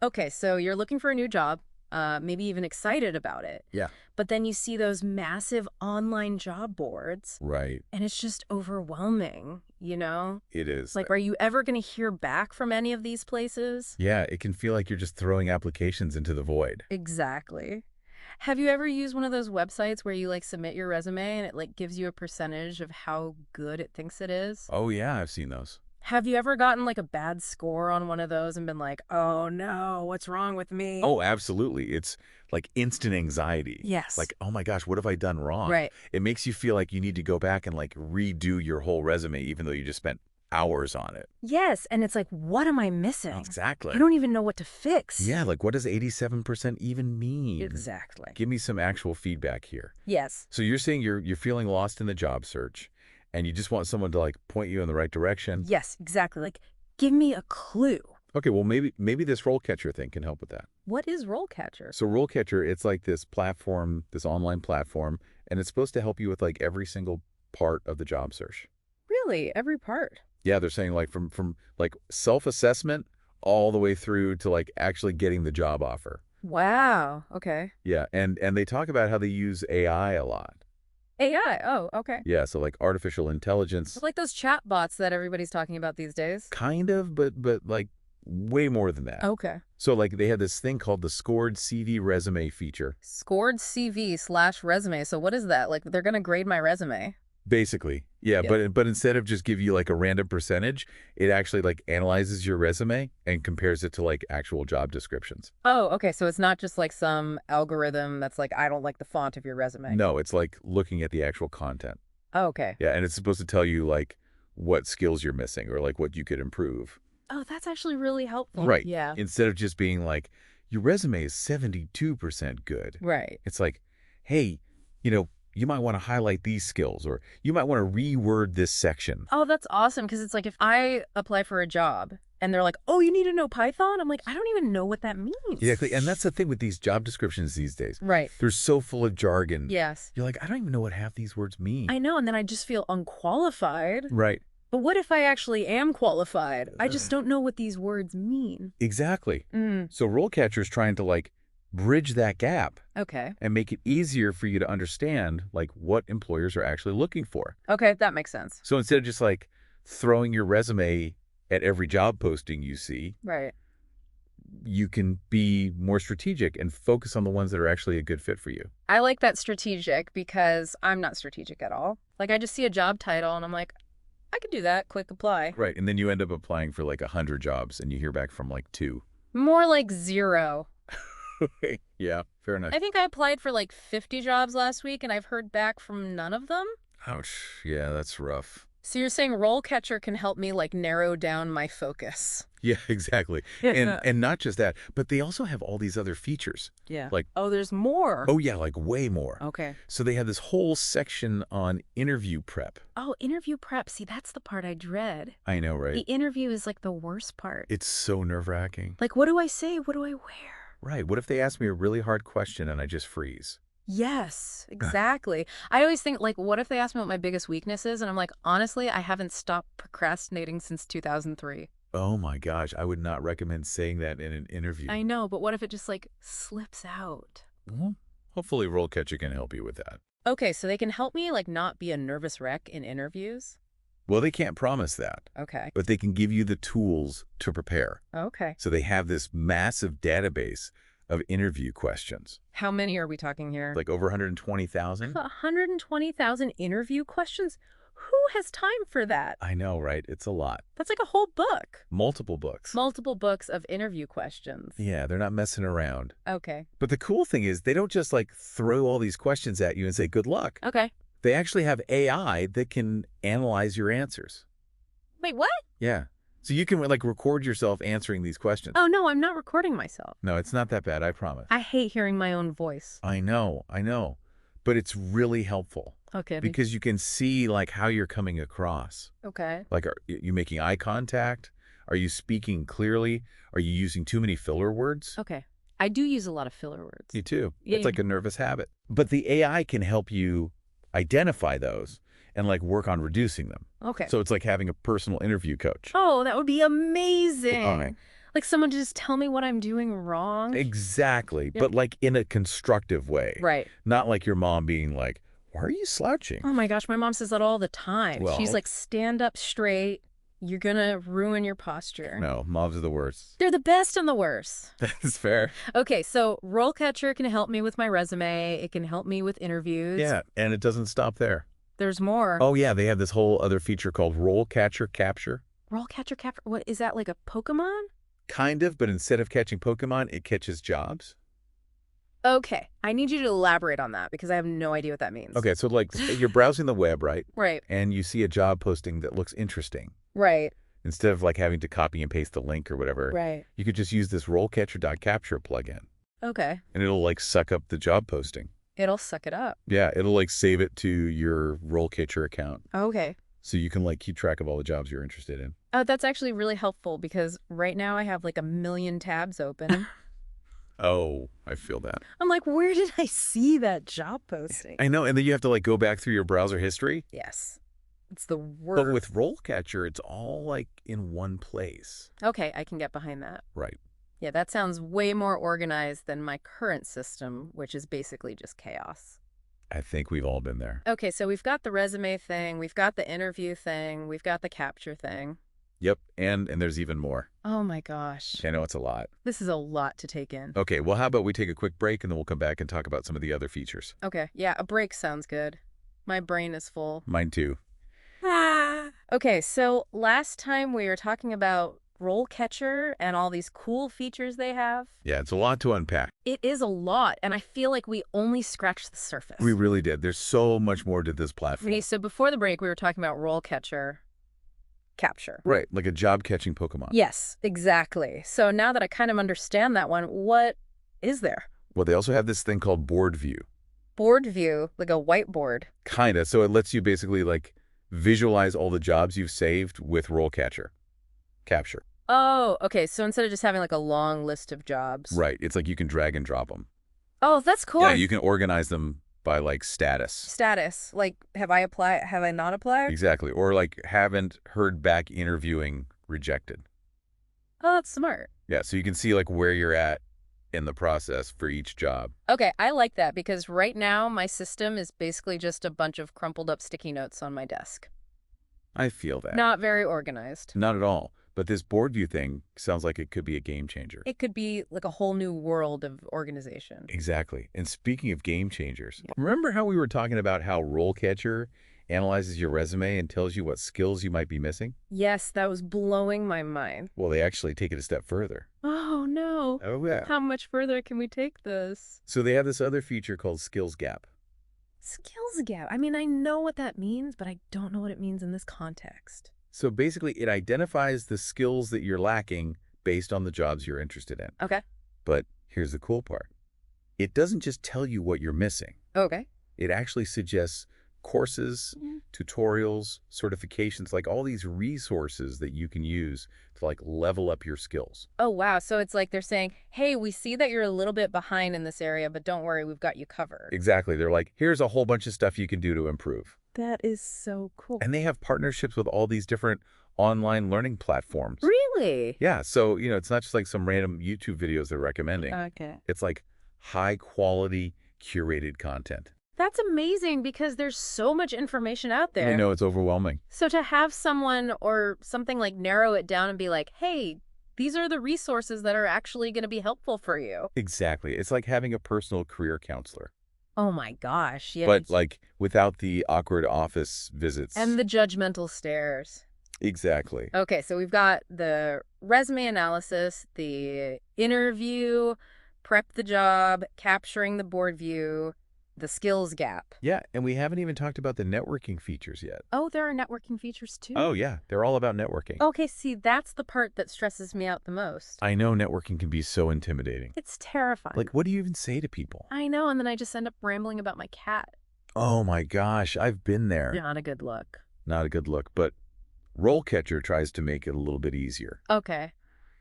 Okay, so you're looking for a new job, maybe even excited about it. Yeah. But then you see those massive online job boards, Right. and it's just overwhelming, you know? It is. Like, are you ever going to hear back from any of these places? Yeah, it can feel like you're just throwing applications into the void. Exactly. Have you ever used one of those websites where you, like, submit your resume and it, like, gives you a percentage of how good it thinks it is? Oh, yeah, I've seen those. Have you ever gotten, like, a bad score on one of those and been like, oh, no, what's wrong with me? Oh, absolutely. It's like instant anxiety. Yes. Like, oh my gosh, what have I done wrong? Right. It makes you feel like you need to go back and like redo your whole resume, even though you just spent hours on it. Yes, and it's like, what am I missing? Exactly. I don't even know what to fix. Yeah, like what does 87% even mean? Exactly. Give me some actual feedback here. Yes. So you're saying you're feeling lost in the job search and you just want someone to like point you in the right direction. Yes, exactly. Like, give me a clue. Okay, well maybe this RoleCatcher thing can help with that. What is RoleCatcher? So RoleCatcher, it's like this platform, this online platform, and it's supposed to help you with like every single part of the job search. Really? Every part? Yeah, they're saying like from like self-assessment all the way through to like actually getting the job offer. Wow. Okay. Yeah, and they talk about how they use AI a lot. AI. Oh, okay. Yeah, so like artificial intelligence, Like those chat bots that everybody's talking about these days? kind of, but like way more than that. Okay. So like they had this thing called the scored CV resume feature. Scored CV/resume. So what is that? Like, they're going to grade my resume. Basically, yeah, Yep. but instead of just give you like a random percentage, it actually like analyzes your resume and compares it to like actual job descriptions. Oh, okay. So it's not just like some algorithm that's like, I don't like the font of your resume. No, it's like looking at the actual content. Oh, okay. Yeah, and it's supposed to tell you like what skills you're missing or like what you could improve. Oh, that's actually really helpful. Right. Yeah. Instead of just being like, your resume is 72% good. Right. It's like, hey, you might want to highlight these skills or you might want to reword this section. Oh, that's awesome. Because it's like if I apply for a job and they're like, oh, you need to know Python? I'm like, I don't even know what that means. Exactly. And that's the thing with these job descriptions these days. Right. They're so full of jargon. Yes. You're like, I don't even know what half these words mean. I know. And then I just feel unqualified. Right. But what if I actually am qualified? I just don't know what these words mean. Exactly. So RoleCatcher is trying to like bridge that gap Okay. and make it easier for you to understand like what employers are actually looking for. Okay, that makes sense. So instead of just like throwing your resume at every job posting you see, Right. you can be more strategic and focus on the ones that are actually a good fit for you. I like that strategic because I'm not strategic at all. Like, I just see a job title and I'm like, I could do that. Click apply. Right. And then you end up applying for like 100 jobs and you hear back from like 2. More like 0. Yeah, fair enough. I think I applied for like 50 jobs last week and I've heard back from none of them. Ouch. Yeah, that's rough. So you're saying RoleCatcher can help me like narrow down my focus. Yeah, exactly. And not just that, but they also have all these other features. Yeah. Like, oh, there's more. oh yeah, like way more. Okay. So they have this whole section on interview prep. Oh, interview prep. See, that's the part I dread. I know, right? The interview is like the worst part. It's so nerve-wracking. Like, what do I say? What do I wear? Right. What if they ask me a really hard question and I just freeze? Yes, exactly. I always think, like, what if they ask me what my biggest weakness is? And I'm like, honestly, I haven't stopped procrastinating since 2003. Oh my gosh, I would not recommend saying that in an interview. I know, but what if it just, like, slips out? Well, hopefully RoleCatcher can help you with that. Okay, so they can help me, like, not be a nervous wreck in interviews? Well, they can't promise that, Okay. but they can give you the tools to prepare. Okay. So they have this massive database of interview questions. How many are we talking here? Like over 120,000? 120,000 interview questions? Who has time for that? I know, right? It's a lot. That's like a whole book. Multiple books. Multiple books of interview questions. Yeah, they're not messing around. Okay. But the cool thing is they don't just like throw all these questions at you and say, good luck. Okay. They actually have AI that can analyze your answers. Wait, what? Yeah. So you can like record yourself answering these questions. Oh, no, I'm not recording myself. No, it's not that bad, I promise. I hate hearing my own voice. I know. But it's really helpful Okay. because you can see like how you're coming across. Okay. Like, are you making eye contact? Are you speaking clearly? Are you using too many filler words? Okay. I do use a lot of filler words. You too. Yeah, It's like a nervous habit. But the AI can help you identify those and like work on reducing them. Okay. So it's like having a personal interview coach. Oh, that would be amazing. All right. Like someone to just tell me what I'm doing wrong. Exactly. Yep. But like in a constructive way. Right. Not like your mom being like, why are you slouching? Oh my gosh, my mom says that all the time. She's Well, like, stand up straight. You're gonna ruin your posture. no, moms are the worst. They're the best and the worst. That's fair. Okay, so RoleCatcher can help me with my resume. It can help me with interviews. Yeah, and it doesn't stop there. There's more. Oh, yeah, they have this whole other feature called RoleCatcher Capture. RoleCatcher capture. What is that, like a Pokemon? Kind of, but instead of catching Pokemon, it catches jobs. Okay, I need you to elaborate on that because I have no idea what that means. Okay, so like you're browsing the web, right? Right. And you see a job posting that looks interesting. Right. Instead of like having to copy and paste the link or whatever, Right. you could just use this RoleCatcher.capture plugin, Okay. and it'll like suck up the job posting. It'll suck it up. Yeah, it'll like save it to your RoleCatcher account, Okay. so you can like keep track of all the jobs you're interested in. Oh, that's actually really helpful because right now I have like a million tabs open. Oh, I feel that. I'm like, where did I see that job posting? I know, and then you have to like go back through your browser history. Yes. It's the worst. But with RoleCatcher, it's all like in one place. Okay, I can get behind that. Right. Yeah, that sounds way more organized than my current system, which is basically just chaos. I think we've all been there. Okay, so we've got the resume thing, we've got the interview thing, we've got the capture thing. Yep, and there's even more. Oh my gosh. I know it's a lot. This is a lot to take in. Okay, well, how about we take a quick break and then we'll come back and talk about some of the other features. Okay, yeah, a break sounds good. My brain is full. Mine too. Okay, so last time we were talking about RoleCatcher and all these cool features they have. Yeah, it's a lot to unpack. It is a lot, and I feel like we only scratched the surface. We really did. There's so much more to this platform. Okay, so before the break, we were talking about RoleCatcher capture. Right, like a job-catching Pokemon. Yes, exactly. So now that I kind of understand that one, what is there? Well, they also have this thing called board view. Board view, like a whiteboard. Kinda. So it lets you basically like visualize all the jobs you've saved with RoleCatcher. Capture. Oh, okay. So instead of just having like a long list of jobs. Right. It's like you can drag and drop them. Oh, that's cool. Yeah, you can organize them by like status. Status. Like, have I applied? Have I not applied? Exactly. Or like haven't heard back interviewing rejected. Oh, that's smart. Yeah, so you can see like where you're at in the process for each job. Okay, I like that because right now my system is basically just a bunch of crumpled up sticky notes on my desk. I feel that. Not very organized. Not at all. But this board view thing sounds like it could be a game changer. It could be like a whole new world of organization. Exactly. And speaking of game changers, remember how we were talking about how RoleCatcher analyzes your resume and tells you what skills you might be missing? Yes, that was blowing my mind. Well, they actually take it a step further. Oh, no. Oh, yeah. How much further can we take this? So they have this other feature called Skills Gap. Skills gap. I mean, I know what that means, but I don't know what it means in this context. So basically, it identifies the skills that you're lacking based on the jobs you're interested in. Okay. But here's the cool part. It doesn't just tell you what you're missing. Okay. It actually suggests courses, tutorials, certifications, like all these resources that you can use to like level up your skills. Oh, wow. So it's like they're saying, hey, we see that you're a little bit behind in this area, but don't worry, we've got you covered. Exactly. They're like, here's a whole bunch of stuff you can do to improve. That is so cool. And they have partnerships with all these different online learning platforms. Really? Yeah. So, it's not just like some random YouTube videos they're recommending. Okay. It's like high quality curated content. That's amazing because there's so much information out there. I know it's overwhelming. So to have someone or something like narrow it down and be like, hey, these are the resources that are actually going to be helpful for you. Exactly. It's like having a personal career counselor. Oh my gosh. Yeah. But like without the awkward office visits. And the judgmental stares. Exactly. Okay, so we've got the resume analysis, the interview, prep the job, capturing the board view, the skills gap. Yeah, and we haven't even talked about the networking features yet. Oh, there are networking features too? Oh, yeah. They're all about networking. Okay, see, that's the part that stresses me out the most. I know networking can be so intimidating. It's terrifying. Like, what do you even say to people? I know, and then I just end up rambling about my cat. Oh my gosh, I've been there. Not a good look. Not a good look, but RoleCatcher tries to make it a little bit easier. Okay.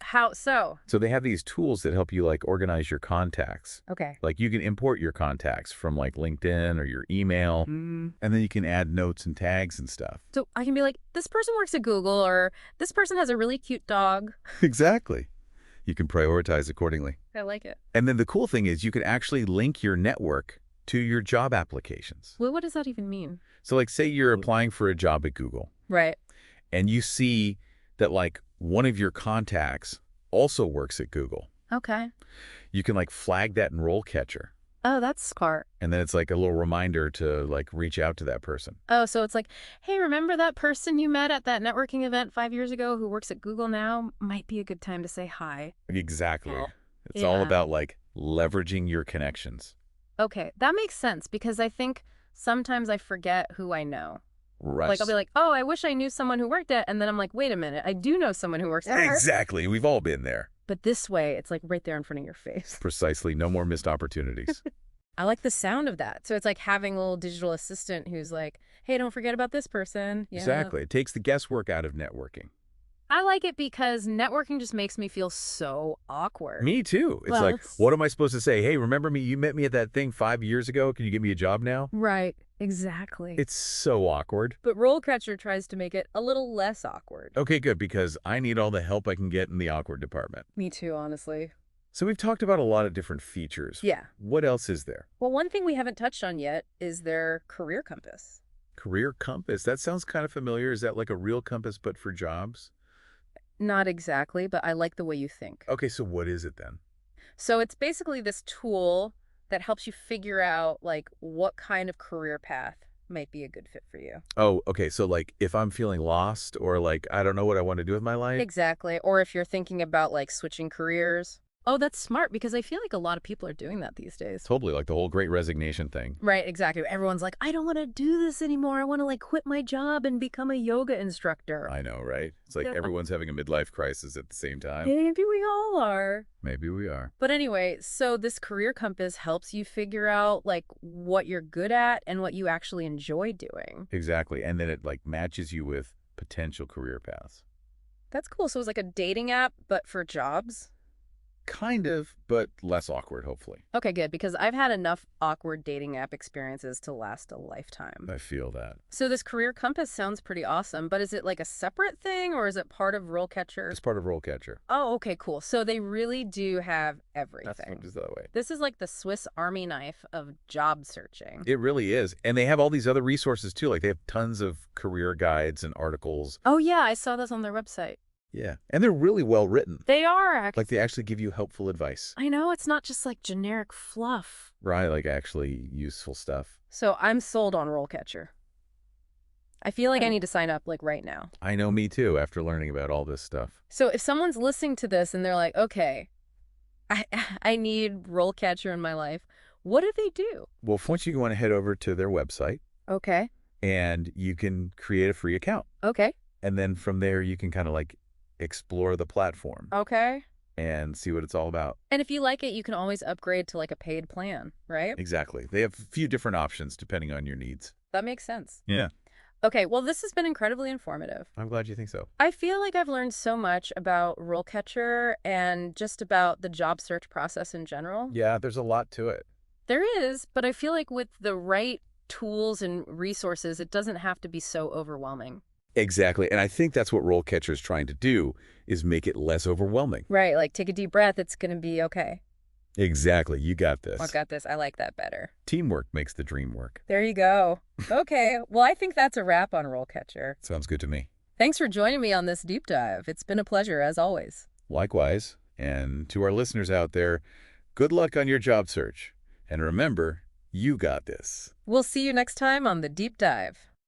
How so? So they have these tools that help you like organize your contacts. Okay. Like you can import your contacts from like LinkedIn or your email, and then you can add notes and tags and stuff. So I can be like, this person works at Google, or this person has a really cute dog. Exactly. You can prioritize accordingly. I like it. And then the cool thing is you can actually link your network to your job applications. Well, what does that even mean? So like say you're applying for a job at Google Right. and you see that like one of your contacts also works at Google. Okay. You can like flag that in RoleCatcher. Oh, that's smart. And then it's like a little reminder to like reach out to that person. Oh, so it's like, hey, remember that person you met at that networking event 5 years ago who works at Google now? Might be a good time to say hi. Exactly. Oh, It's all yeah. about like leveraging your connections. Okay, that makes sense because I think sometimes I forget who I know. Right. Like I'll be like, oh, I wish I knew someone who worked at, and then I'm like, wait a minute, I do know someone who works there. Exactly. We've all been there. But this way, it's like right there in front of your face. Precisely. No more missed opportunities. I like the sound of that. So it's like having a little digital assistant who's like, hey, don't forget about this person. Yeah. Exactly. It takes the guesswork out of networking. I like it because networking just makes me feel so awkward. Me too. It's Well, like, it's- what am I supposed to say? Hey, remember me? You met me at that thing 5 years ago. Can you give me a job now? Right, exactly. It's so awkward. But RoleCatcher tries to make it a little less awkward. Okay, good, because I need all the help I can get in the awkward department. Me too, honestly. So we've talked about a lot of different features. Yeah. What else is there? Well, one thing we haven't touched on yet is their career compass. Career compass. That sounds kind of familiar. Is that like a real compass but for jobs? Not exactly, but I like the way you think. Okay, so what is it then? So it's basically this tool that helps you figure out like what kind of career path might be a good fit for you. Oh, okay. So like if I'm feeling lost or like I don't know what I want to do with my life. Exactly. Or if you're thinking about like switching careers. Oh, that's smart because I feel like a lot of people are doing that these days. Totally, like the whole great resignation thing. Right, exactly. Everyone's like, I don't want to do this anymore. I want to like quit my job and become a yoga instructor. I know, right? It's like Yeah. everyone's having a midlife crisis at the same time. Maybe we all are. Maybe we are. But anyway, so this career compass helps you figure out like what you're good at and what you actually enjoy doing. Exactly. And then it like matches you with potential career paths. That's cool. So it's like a dating app, but for jobs. Kind of, but less awkward, hopefully. Okay, good, because I've had enough awkward dating app experiences to last a lifetime. I feel that. So this career compass sounds pretty awesome, but is it like a separate thing or is it part of RoleCatcher? It's part of RoleCatcher. Oh, okay, cool. So they really do have That's everything. just that way. This is like the Swiss Army knife of job searching. It really is. And they have all these other resources too. Like they have tons of career guides and articles. Oh, yeah, I saw this on their website. Yeah. And they're really well written. They are actually. Like they actually give you helpful advice. I know, it's not just like generic fluff. Right, like actually useful stuff. So I'm sold on RoleCatcher. I feel like I need to sign up like right now. I know, me too, after learning about all this stuff. So if someone's listening to this and they're like, okay, I I need RoleCatcher in my life, what do they do? Well, once you want to head over to their website Okay. and you can create a free account. Okay. And then from there, you can kind of like explore the platform Okay. and see what it's all about. And if you like it, you can always upgrade to like a paid plan, right? Exactly. They have a few different options depending on your needs. That makes sense. Yeah. Okay, well, this has been incredibly informative. I'm glad you think so. I feel like I've learned so much about RoleCatcher and just about the job search process in general. Yeah, there's a lot to it. There is, but I feel like with the right tools and resources, it doesn't have to be so overwhelming. Exactly. And I think that's what RoleCatcher is trying to do, is make it less overwhelming. Right, like take a deep breath, it's going to be okay. Exactly. You got this. I got this. I like that better. Teamwork makes the dream work. There you go. Okay, well, I think that's a wrap on RoleCatcher. Sounds good to me. Thanks for joining me on this deep dive. It's been a pleasure, as always. Likewise. And to our listeners out there, good luck on your job search. And remember, you got this. We'll see you next time on The Deep Dive.